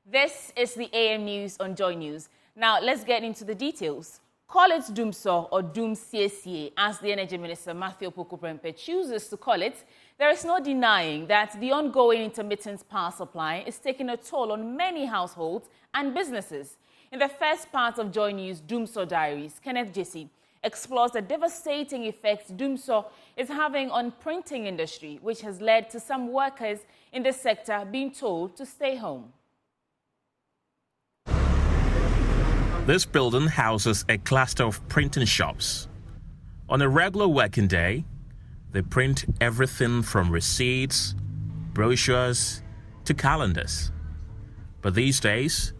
This is the AM News on Joy News. Now, let's get into the details. Call it Doomso or Doom CSA, as the Energy Minister Matthew Opoku-Prempeh chooses to call it. There is no denying that the ongoing intermittent power supply is taking a toll on many households and businesses. In the first part of Joy News Doomso Diaries, Kenneth Jesse explores the devastating effects Doomso is having on printing industry, which has led to some workers in the sector being told to stay home. This building houses a cluster of printing shops. On a regular working day, they print everything from receipts, brochures, to calendars. But these days,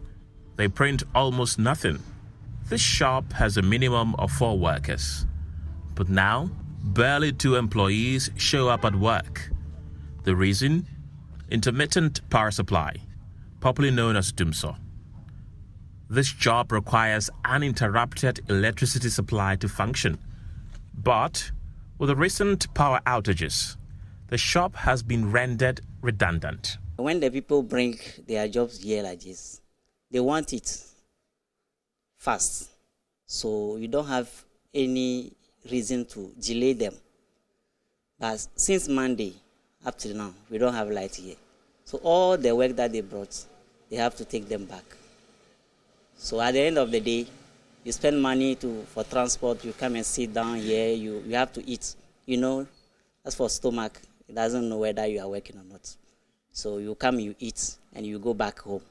they print almost nothing. This shop has a minimum of 4 workers. But now, barely 2 employees show up at work. The reason? Intermittent power supply, popularly known as Doomso. This job requires uninterrupted electricity supply to function. But with the recent power outages, the shop has been rendered redundant. When the people bring their jobs here like this, they want it fast. So you don't have any reason to delay them. But since Monday up till now, we don't have light here. So all the work that they brought, they have to take them back. So at the end of the day, you spend money for transport, you come and sit down here, you have to eat. You know, as for stomach, it doesn't know whether you are working or not. So you come, you eat, and you go back home.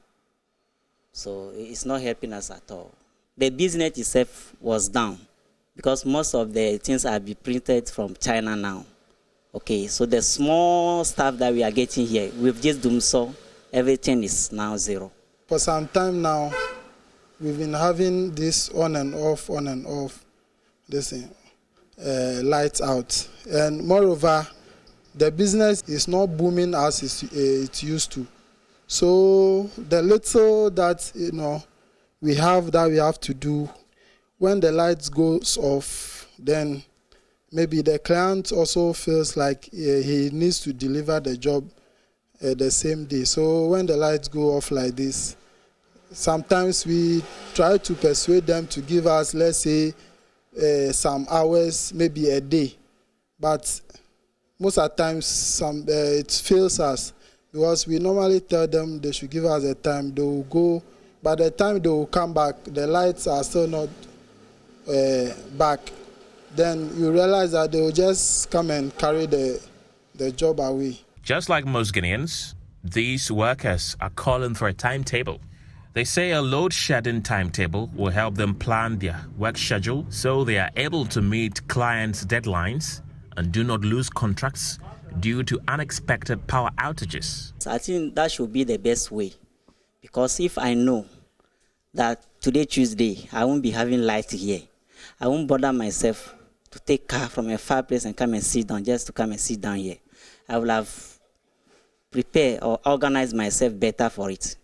So it's not helping us at all. The business itself was down because most of the things are being printed from China now. Okay, so the small stuff that we are getting here, with just Doomso, everything is now zero. For some time now, we've been having this on and off, this lights out. And moreover, the business is not booming as it used to. So the little that, we have to do, when the lights goes off, then maybe the client also feels like he needs to deliver the job the same day. So when the lights go off like this, sometimes we try to persuade them to give us, let's say, some hours, maybe a day. But most of the times, it fails us because we normally tell them they should give us a time. They will go. By the time they will come back, the lights are still not back. Then you realize that they will just come and carry the job away. Just like most Guineans, these workers are calling for a timetable. They say a load-shedding timetable will help them plan their work schedule so they are able to meet clients' deadlines and do not lose contracts due to unexpected power outages. I think that should be the best way, because if I know that today, Tuesday, I won't be having light here, I won't bother myself to take car from a far place and come and sit down, just to come and sit down here. I will have prepared or organized myself better for it.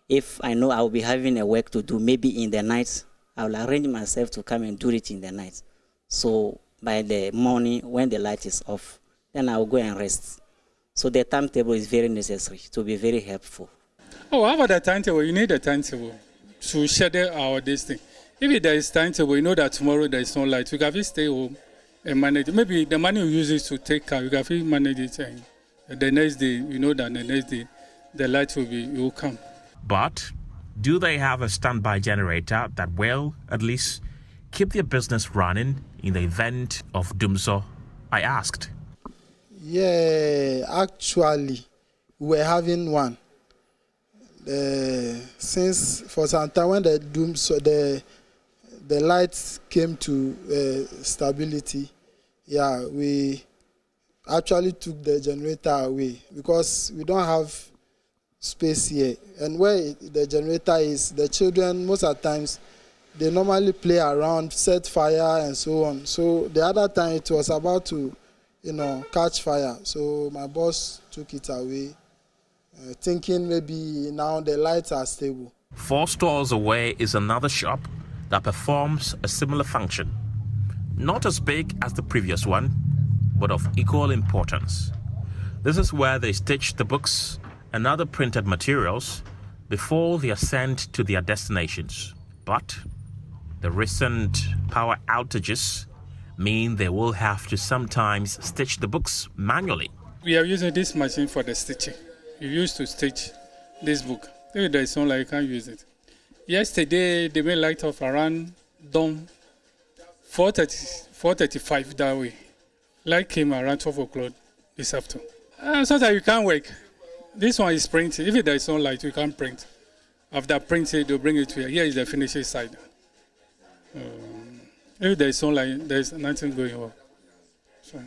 If I know I will be having a work to do, maybe in the night, I will arrange myself to come and do it in the night. So by the morning, when the light is off, then I will go and rest. So the timetable is very necessary to be very helpful. Oh, how about the timetable? You need a timetable to schedule our this thing. If there is timetable, you know that tomorrow there is no light. You can stay home and manage it. Maybe the money you use is to take care. You can manage it, and the next day, you know that the next day the light will come. But do they have a standby generator that will, at least, keep their business running in the event of Doomso? I asked. Yeah, actually, we're having one. Since for some time when the Doomso, the lights came to stability, yeah, we actually took the generator away because we don't have space here. And where the generator is, the children, most of the times, they normally play around, set fire and so on. So the other time it was about to, catch fire. So my boss took it away, thinking maybe now the lights are stable. 4 stores away is another shop that performs a similar function. Not as big as the previous one, but of equal importance. This is where they stitch the books and other printed materials before they are sent to their destinations. But the recent power outages mean they will have to sometimes stitch the books manually. We are using this machine for the stitching. We used to stitch this book. If there is no light, you can't use it. Yesterday, they made light off around dawn 4:35 that way. Light came around 12 o'clock this afternoon. Sometimes you can't work. This one is printing. If there is no light, you can't print. After printing, they'll bring it to you. Here is the finishing side. If there is no light, there is nothing going on. So,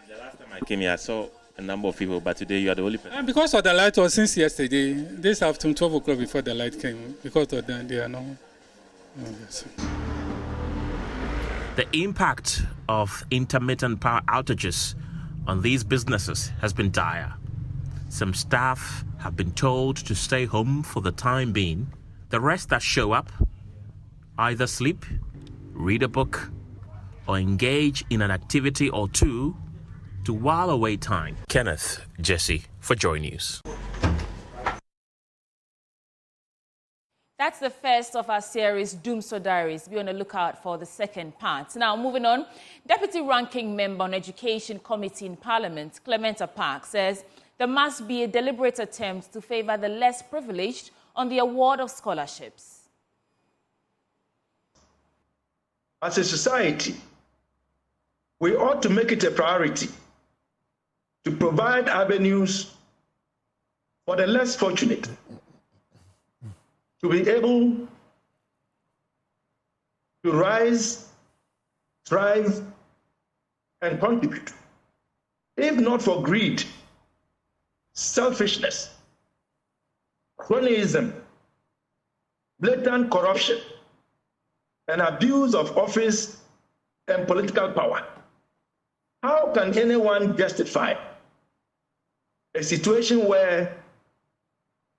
the last time I came here, I saw a number of people, but today you are the only person. And because of the light was since yesterday, this afternoon, 12 o'clock before the light came, because of that, they are not. Yes. The impact of intermittent power outages on these businesses has been dire. Some staff have been told to stay home for the time being. The rest that show up either sleep, read a book, or engage in an activity or two to while away time. Kenneth Jesse for JoyNews. That's the first of our series, Doomsday Diaries. Be on the lookout for the second part. Now, moving on, Deputy Ranking Member on Education Committee in Parliament, Clementa Park, says there must be a deliberate attempt to favor the less privileged on the award of scholarships. As a society, we ought to make it a priority to provide avenues for the less fortunate to be able to rise, thrive, and contribute. If not for greed, selfishness, cronyism, blatant corruption, and abuse of office and political power, how can anyone justify a situation where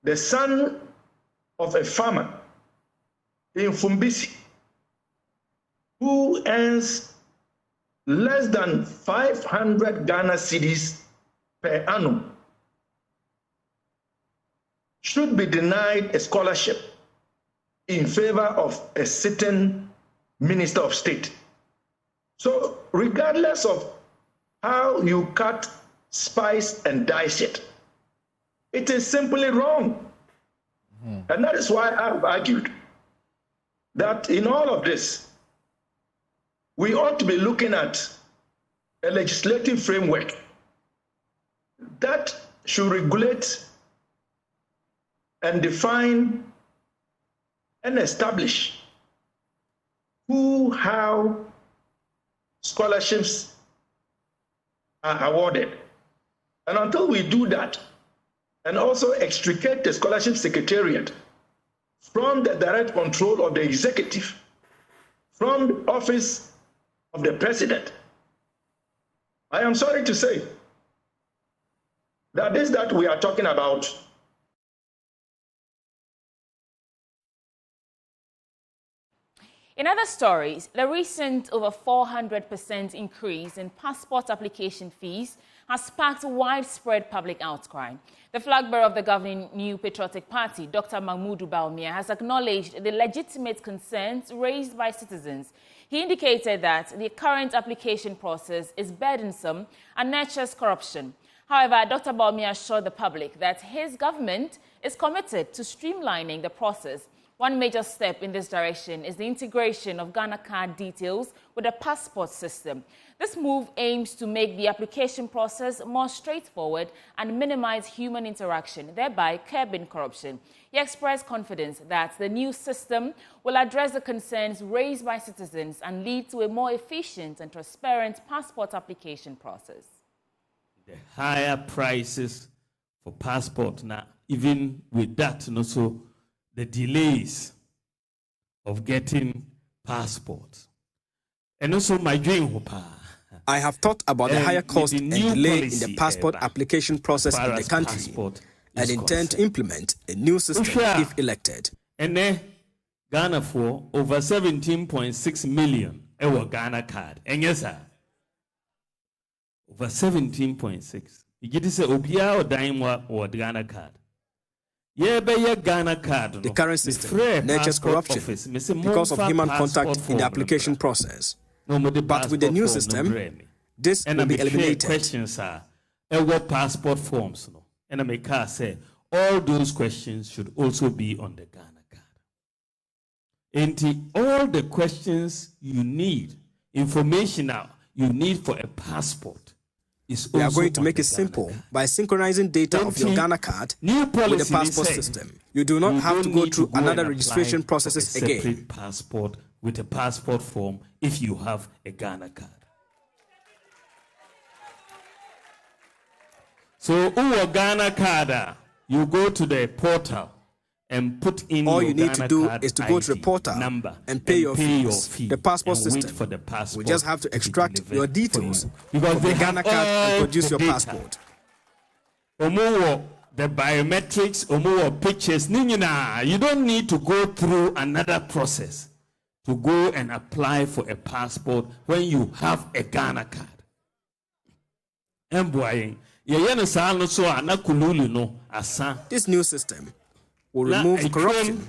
the son of a farmer in Fumbisi who earns less than 500 Ghana cedis per annum should be denied a scholarship in favor of a sitting minister of state? So regardless of how you cut, spice, and dice it, it is simply wrong. And that is why I've argued that in all of this, we ought to be looking at a legislative framework that should regulate and define and establish who, how scholarships are awarded. And until we do that, and also extricate the scholarship secretariat from the direct control of the executive, from the office of the president, I am sorry to say that this that we are talking about In other stories, the recent over 400% increase in passport application fees has sparked widespread public outcry. The flag bearer of the governing New Patriotic Party, Dr. Bawumia, has acknowledged the legitimate concerns raised by citizens. He indicated that the current application process is burdensome and nurtures corruption. However, Dr. Bawumia assured the public that his government is committed to streamlining the process. One major step in this direction is the integration of Ghana card details with the passport system. This move aims to make the application process more straightforward and minimize human interaction, thereby curbing corruption. He expressed confidence that the new system will address the concerns raised by citizens and lead to a more efficient and transparent passport application process. The higher prices for passport now, even with that, and also the delays of getting passports. And also my dream. I have thought about the higher cost and delay in the passport application process in the country and intend to implement a new system if elected. And then Ghana for over 17.6 million Ghana card. And yes, sir. Over 17.6. You get to say Obia or Daimwa or Ghana card. The current system nurtures corruption because of human contact in the application process. But with the new system, this will be eliminated. Questions are passport forms, and I make say all those questions should also be on the Ghana card. And all the questions you need, information now you need for a passport is also. We are going to make it simple by synchronizing data of your Ghana card with the passport system. You do not have to go through another registration processes again. Separate passport with a passport form if you have a Ghana card. So, Ghana card, you go to the portal and put in all your you need Ghana to do card is to go to the portal number and pay your fees. The passport and system. wait for the passport We just have to extract your details because from the Ghana card and produce your passport. The biometrics, pictures, you don't need to go through another process to go and apply for a passport when you have a Ghana card. This new system will remove corruption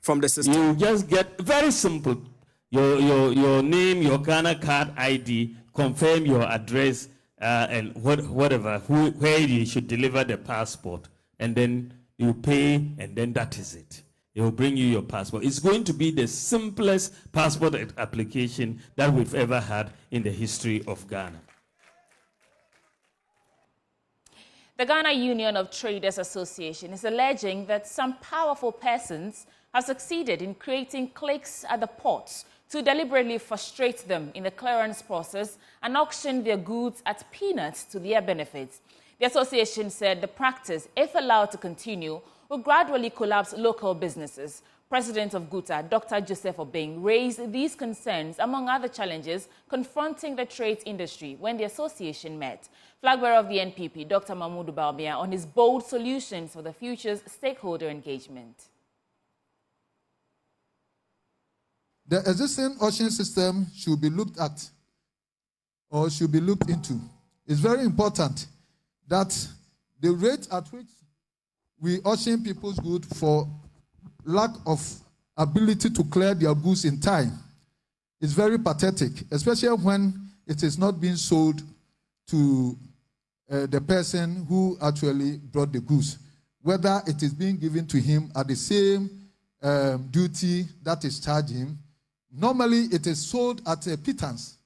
from the system. You just get very simple your name, your Ghana card ID, confirm your address, and whatever, where you should deliver the passport, and then you pay, and then that is it. It will bring you your passport. It's going to be the simplest passport application that we've ever had in the history of Ghana. The Ghana Union of Traders Association is alleging that some powerful persons have succeeded in creating cliques at the ports to deliberately frustrate them in the clearance process and auction their goods at peanuts to their benefits. The association said the practice, if allowed to continue, will gradually collapse local businesses. President of GUTA, Dr. Joseph Obeng, raised these concerns among other challenges confronting the trade industry when the association met. Flag bearer of the NPP, Dr. Bawumia, on his bold solutions for the future's stakeholder engagement. The existing auction system should be looked at or should be looked into. It's very important that the rate at which we auction people's goods for lack of ability to clear their goods in time is very pathetic, especially when it is not being sold to the person who actually brought the goods, whether it is being given to him at the same duty that is charged him. Normally, it is sold at a pittance,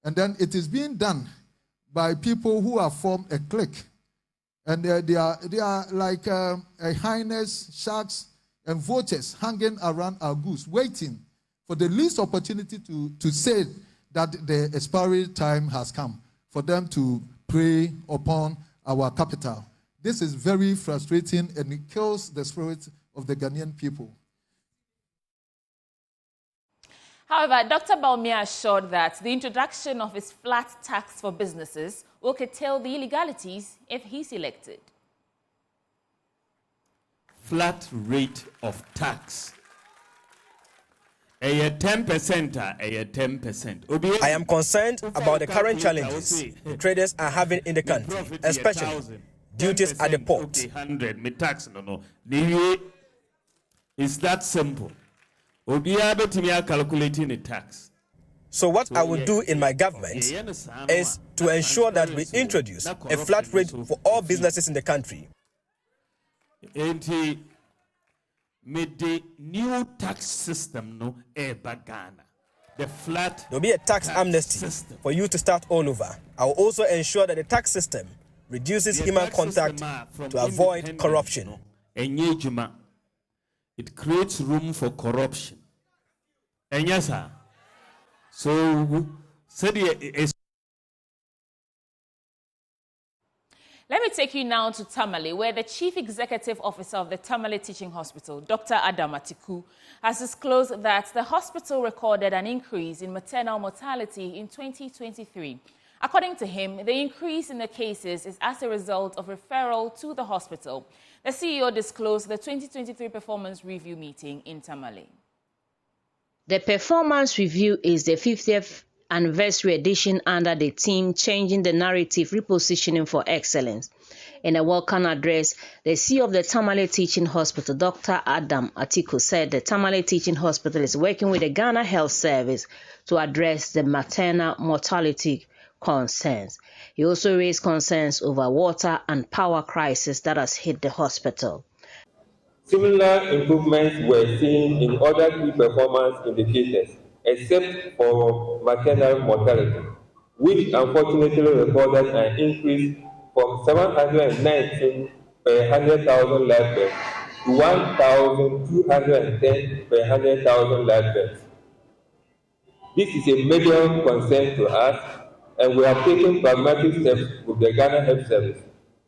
and then it is being done by people who have formed a clique, and they are like a highness, sharks, and vultures hanging around our goods, waiting for the least opportunity to say that the expiry time has come for them to prey upon our capital. This is very frustrating, and it kills the spirit of the Ghanaian people. However, Dr. Bawumia assured that the introduction of his flat tax for businesses will curtail the illegalities if he's elected. Flat rate of tax. A 10%, a 10%. I am concerned about the current challenges traders are having in the country, especially duties at the port. 100, me tax no. It's that simple. Calculating the tax. So what I will do in my government is to ensure that we introduce a flat rate for all businesses in the country. And with the new tax system, no, Ghana, the flat. There'll be a tax amnesty system for you to start all over. I will also ensure that the tax system reduces human contact to avoid corruption. It creates room for corruption. And yes, sir. So, let me take you now to Tamale, where the Chief Executive Officer of the Tamale Teaching Hospital, Dr. Adamatiku, has disclosed that the hospital recorded an increase in maternal mortality in 2023. According to him, the increase in the cases is as a result of referral to the hospital. The CEO disclosed the 2023 performance review meeting in Tamale. The performance review is the 50th anniversary edition under the theme Changing the Narrative, Repositioning for Excellence. In a welcome address, the CEO of the Tamale Teaching Hospital, Dr. Adam Atiku, said the Tamale Teaching Hospital is working with the Ghana Health Service to address the maternal mortality concerns. He also raised concerns over water and power crisis that has hit the hospital. Similar improvements were seen in other key performance indicators, except for maternal mortality, which unfortunately recorded an increase from 719 per 100,000 live births to 1,210 per 100,000 live births. This is a major concern to us, and we have taken pragmatic steps with the Ghana Health Service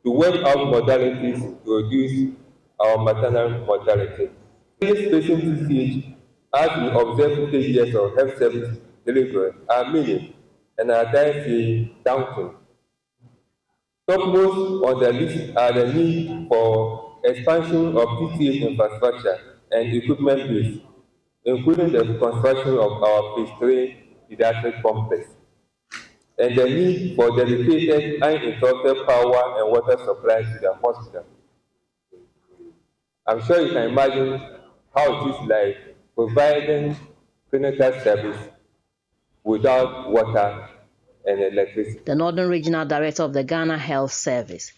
to work out modalities to reduce our maternal mortality. This patient TCH, as we observe 50 years of health service delivery, are many and are dancing downturn. Topmost on the list are the need for expansion of PTH infrastructure and equipment base, including the construction of our phase 3 pediatric complex, and the need for dedicated uninterrupted power and water supply to the hospital. I'm sure you can imagine how it is like providing clinical service without water and electricity. The Northern Regional Director of the Ghana Health Service,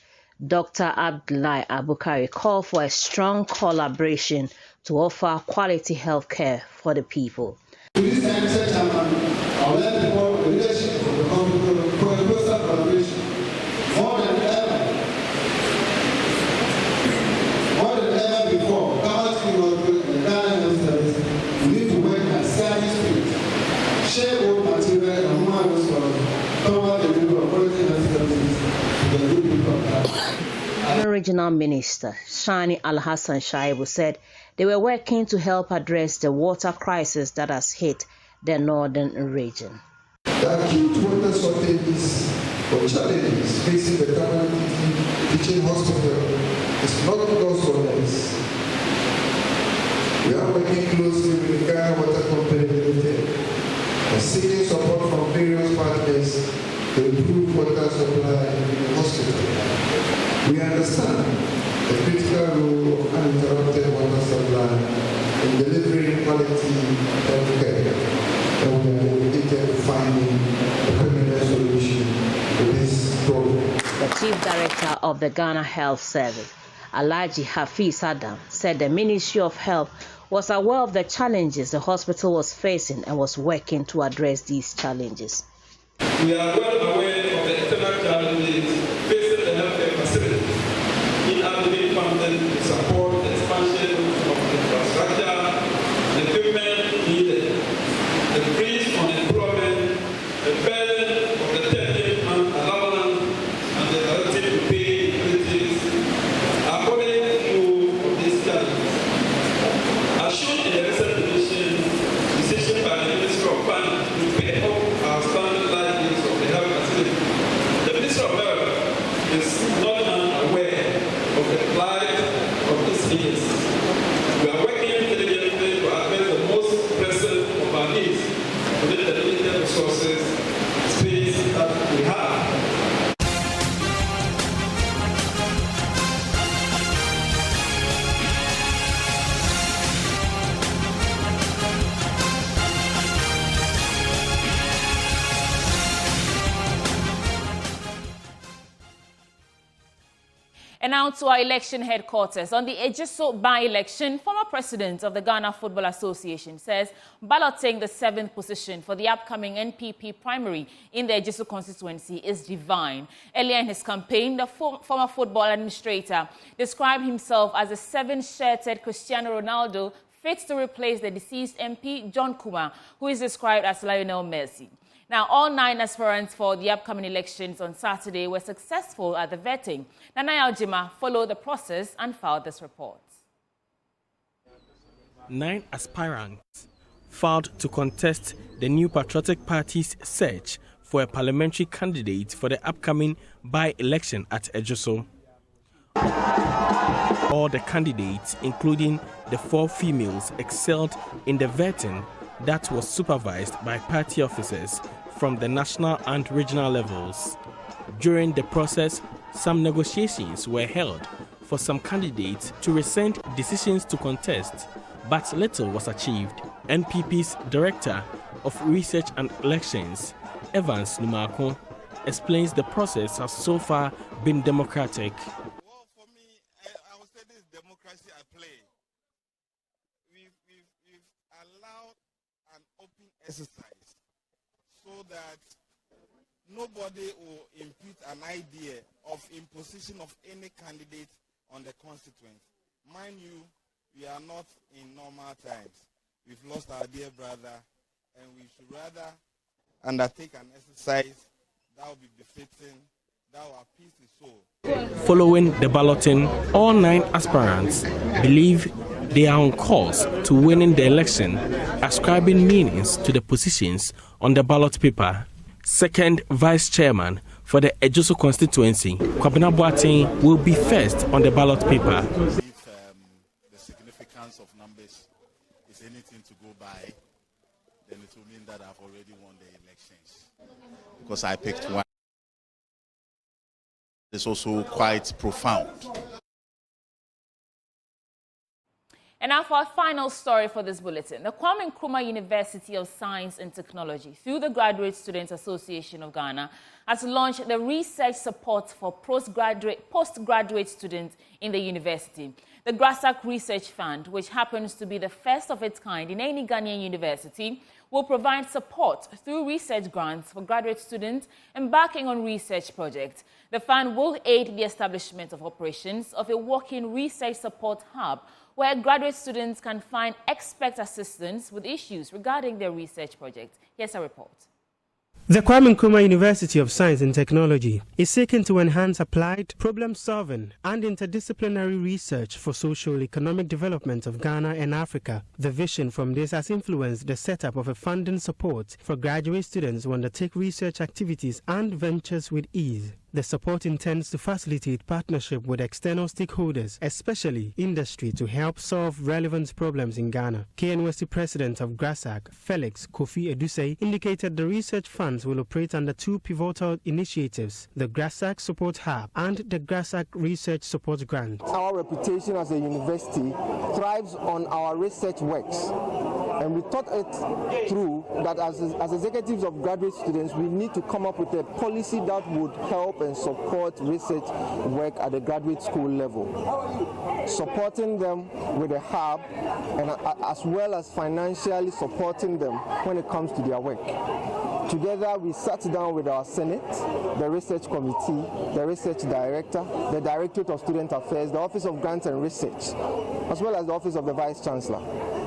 Dr. Abdullahi Abukari, called for a strong collaboration to offer quality health care for the people. This time, I would like to call the leadership of the company for a closer collaboration. More than ever before, Ghana Health Service, we need to work at service speed, share old material and human resources, cover the role of quality health services to the good people of Ghana. The Regional Minister, Shani Al-Hassan Shaibu, said they were working to help address the water crisis that has hit the northern region. The acute water shortages or challenges facing the Tamale Teaching Hospital is not lost on us. We are working closely with the Ghana Water Company Limited and seeking support from various partners to improve water supply in the hospital. We understand the critical role of uninterrupted water supply in delivering quality health care, and we are dedicated to finding a permanent solution to this problem. The Chief Director of the Ghana Health Service, Alhaji Hafiz Adam, said the Ministry of Health was aware of the challenges the hospital was facing and was working to address these challenges. We are well aware of the internal challenges facing the healthcare facility, inadequate funding to support the expansion of infrastructure, the equipment needed, the freeze on employment, the burden of the 10-month allowance, and the ability to pay utilities. According to these challenges, as shown in the recent decision by the Ministry of Finance to pay off our standard life bills of the health facility, the Ministry of Health is not unaware of the plight of these needs. We are working diligently to address the most pressing of our needs within the limited resources space that we have. And now to our election headquarters. On the Ejiso by-election, former president of the Ghana Football Association says balloting the 7th position for the upcoming NPP primary in the Ejiso constituency is divine. Earlier in his campaign, the former football administrator described himself as a 7-shirted Cristiano Ronaldo fit to replace the deceased MP John Kuma, who is described as Lionel Messi. Now, all 9 aspirants for the upcoming elections on Saturday were successful at the vetting. Nana Aljima followed the process and filed this report. 9 aspirants filed to contest the New Patriotic Party's search for a parliamentary candidate for the upcoming by-election at Ejiso. All the candidates, including the 4 females, excelled in the vetting that was supervised by party officers from the national and regional levels. During the process, some negotiations were held for some candidates to rescind decisions to contest, but little was achieved. NPP's Director of Research and Elections, Evans Numako, explains the process has so far been democratic. Well, for me, I would say this is democracy at play. We've allowed an open exercise so that nobody will impute an idea of imposition of any candidate on the constituent. Mind you, we are not in normal times. We've lost our dear brother, and we should rather undertake an exercise that will be befitting, that will appease his soul. Following the balloting, all 9 aspirants believe they are on course to winning the election, ascribing meanings to the positions on the ballot paper. Second Vice Chairman for the Ejoso constituency, Kwabena Boateng, will be first on the ballot paper. If the significance of numbers is anything to go by, then it will mean that I've already won the elections, because I picked one. It's also quite profound. And now for our final story for this bulletin. The Kwame Nkrumah University of Science and Technology, through the Graduate Students Association of Ghana, has launched the research support for postgraduate students in the university. The GRASAC Research Fund, which happens to be the first of its kind in any Ghanaian university, will provide support through research grants for graduate students embarking on research projects. The fund will aid the establishment of operations of a working research support hub where graduate students can find expert assistance with issues regarding their research projects. Here's a report. The Kwame Nkrumah University of Science and Technology is seeking to enhance applied problem-solving and interdisciplinary research for socio-economic development of Ghana and Africa. The vision from this has influenced the setup of a funding support for graduate students who undertake research activities and ventures with ease. The support intends to facilitate partnership with external stakeholders, especially industry, to help solve relevant problems in Ghana. KNUST President of GRASAC, Felix Kofi Edusei, indicated the research funds will operate under 2 pivotal initiatives, the GRASAC Support Hub and the GRASAC Research Support Grant. Our reputation as a university thrives on our research works. And we thought it through that as executives of graduate students, we need to come up with a policy that would help and support research work at the graduate school level, supporting them with a hub and as well as financially supporting them when it comes to their work. Together, we sat down with our Senate, the Research Committee, the Research Director, the Directorate of Student Affairs, the Office of Grants and Research, as well as the Office of the Vice Chancellor,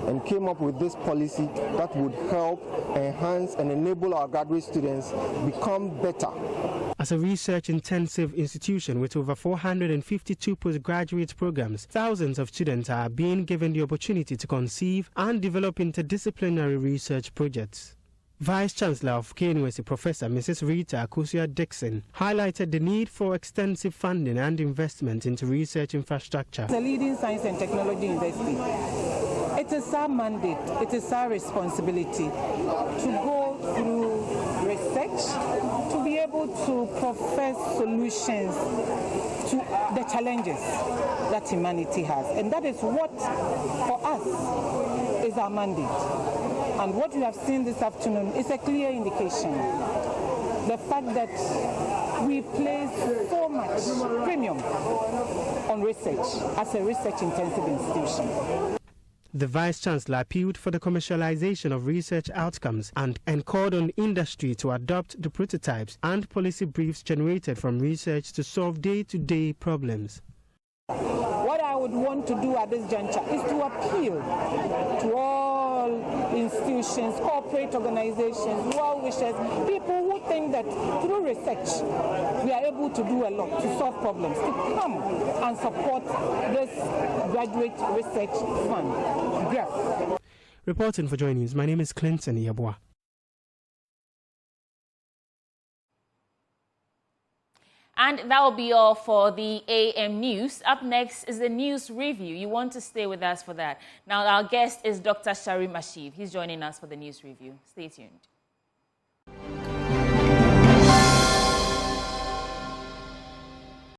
and came up with this policy that would help enhance and enable our graduate students become better. As a research-intensive institution with over 452 postgraduate programs, thousands of students are being given the opportunity to conceive and develop interdisciplinary research projects. Vice-Chancellor of KNUST, Professor Mrs. Rita Akufo-Addo highlighted the need for extensive funding and investment into research infrastructure. The leading science and technology university, it is our mandate, it is our responsibility to go through research, to be able to profess solutions to the challenges that humanity has. And that is what, for us, is our mandate. And what we have seen this afternoon is a clear indication. The fact that we place so much premium on research as a research-intensive institution. The Vice-Chancellor appealed for the commercialization of research outcomes and called on industry to adopt the prototypes and policy briefs generated from research to solve day-to-day problems. What I would want to do at this juncture is to appeal to all institutions, corporate organizations, well-wishers, people who think that through research we are able to do a lot to solve problems, to come and support this graduate research fund. GRAF. Reporting for JoyNews, my name is Clinton Yabwa. And that will be all for the AM News. Up next is the news review. You want to stay with us for that. Now, our guest is Dr. Sharim Ashif. He's joining us for the news review. Stay tuned.